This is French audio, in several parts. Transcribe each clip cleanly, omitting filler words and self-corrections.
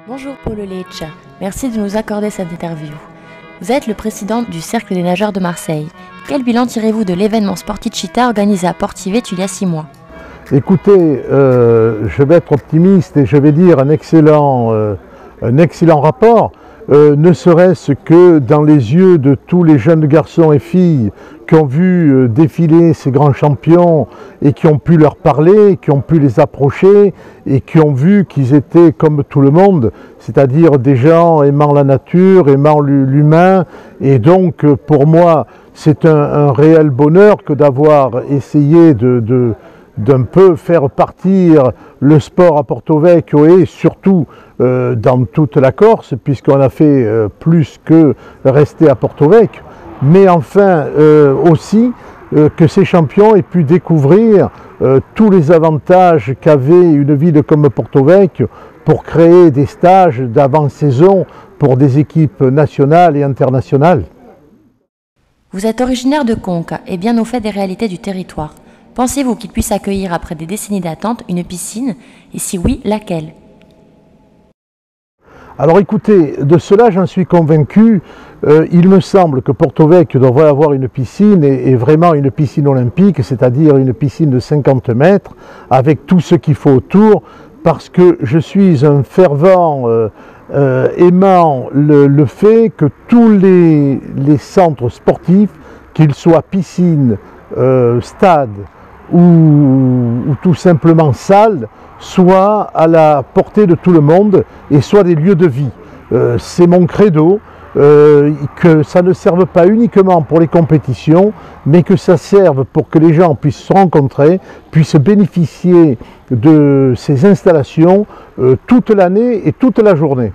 Bonjour Paul Lecce, merci de nous accorder cette interview. Vous êtes le président du Cercle des nageurs de Marseille. Quel bilan tirez-vous de l'événement Sporticita organisé à Portivete il y a 6 mois? Écoutez, je vais être optimiste et je vais dire un excellent rapport, ne serait-ce que dans les yeux de tous les jeunes garçons et filles qui ont vu défiler ces grands champions et qui ont pu leur parler, qui ont pu les approcher et qui ont vu qu'ils étaient comme tout le monde, c'est-à-dire des gens aimant la nature, aimant l'humain. Et donc pour moi, c'est un réel bonheur que d'avoir essayé d'un peu faire partir le sport à Porto Vecchio et surtout dans toute la Corse, puisqu'on a fait plus que rester à Porto Vecchio, mais enfin aussi que ces champions aient pu découvrir tous les avantages qu'avait une ville comme Porto Vecchio pour créer des stages d'avant-saison pour des équipes nationales et internationales. Vous êtes originaire de Conques et bien au fait des réalités du territoire. Pensez-vous qu'il puisse accueillir, après des décennies d'attente, une piscine? Et si oui, laquelle? Alors écoutez, de cela j'en suis convaincu. Il me semble que Porto Vecchio devrait avoir une piscine, et vraiment une piscine olympique, c'est-à-dire une piscine de 50 mètres, avec tout ce qu'il faut autour, parce que je suis un fervent aimant le fait que tous les centres sportifs, qu'ils soient piscines, stades, ou tout simplement salles, soit à la portée de tout le monde et soit des lieux de vie. C'est mon credo, que ça ne serve pas uniquement pour les compétitions, mais que ça serve pour que les gens puissent se rencontrer, puissent bénéficier de ces installations toute l'année et toute la journée.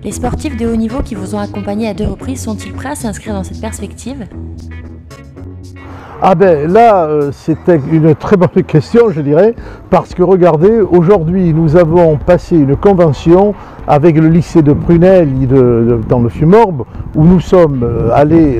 Les sportifs de haut niveau qui vous ont accompagné à 2 reprises sont-ils prêts à s'inscrire dans cette perspective? Ah ben là, c'était une très bonne question, je dirais, parce que regardez, aujourd'hui nous avons passé une convention avec le lycée de Prunelli dans le Fiumorbe, où nous sommes allés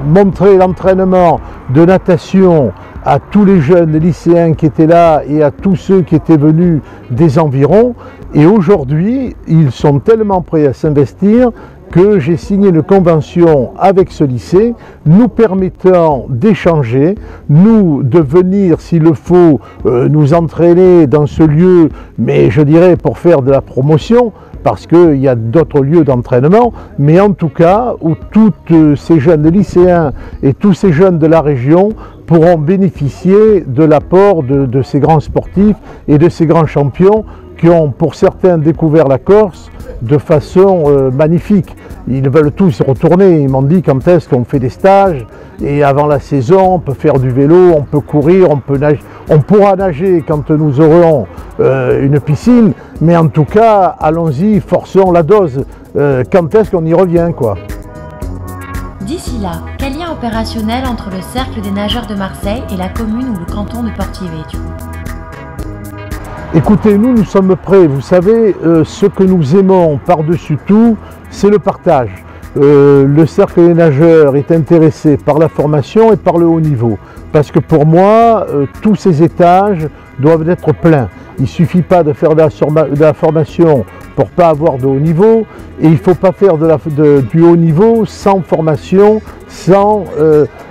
montrer l'entraînement de natation à tous les jeunes lycéens qui étaient là et à tous ceux qui étaient venus des environs. Et aujourd'hui, ils sont tellement prêts à s'investir que j'ai signé une convention avec ce lycée, nous permettant d'échanger, nous de venir s'il le faut nous entraîner dans ce lieu, mais je dirais pour faire de la promotion, parce qu'il y a d'autres lieux d'entraînement, mais en tout cas où tous ces jeunes lycéens et tous ces jeunes de la région pourront bénéficier de l'apport de ces grands sportifs et de ces grands champions qui ont pour certains découvert la Corse de façon magnifique. Ils veulent tous y retourner, ils m'ont dit quand est-ce qu'on fait des stages, et avant la saison on peut faire du vélo, on peut courir, on peut nager, on pourra nager quand nous aurons une piscine, mais en tout cas allons-y, forçons la dose, quand est-ce qu'on y revient quoi. D'ici là, quel lien opérationnel entre le Cercle des nageurs de Marseille et la commune ou le canton de Portivete? Écoutez, nous sommes prêts. Vous savez, ce que nous aimons par-dessus tout, c'est le partage. Le Cercle des nageurs est intéressé par la formation et par le haut niveau. Parce que pour moi, tous ces étages doivent être pleins. Il ne suffit pas de faire de la formation pour ne pas avoir de haut niveau. Et il ne faut pas faire du haut niveau sans formation, sans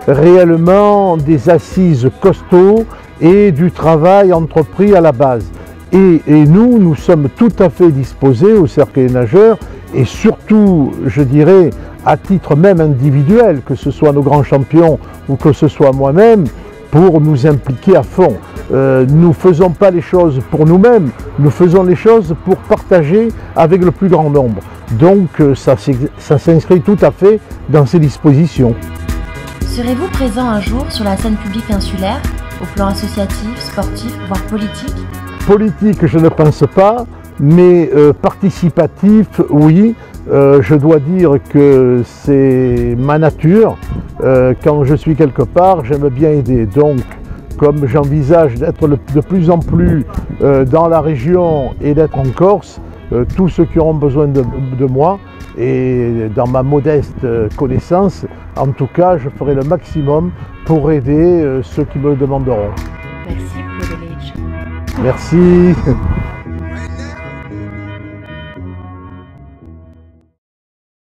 réellement des assises costauds et du travail entrepris à la base. Et nous sommes tout à fait disposés au Cercle des nageurs, et surtout, je dirais, à titre même individuel, que ce soit nos grands champions ou que ce soit moi-même, pour nous impliquer à fond. Nous ne faisons pas les choses pour nous-mêmes, nous faisons les choses pour partager avec le plus grand nombre. Donc ça s'inscrit tout à fait dans ces dispositions. Serez-vous présent un jour sur la scène publique insulaire, au plan associatif, sportif, voire politique? Politique, je ne pense pas, mais participatif, oui. Je dois dire que c'est ma nature. Quand je suis quelque part, j'aime bien aider. Donc, comme j'envisage d'être de plus en plus dans la région et d'être en Corse, tous ceux qui auront besoin de moi, et dans ma modeste connaissance, en tout cas, je ferai le maximum pour aider ceux qui me le demanderont. Merci, Paul Lecce. Merci.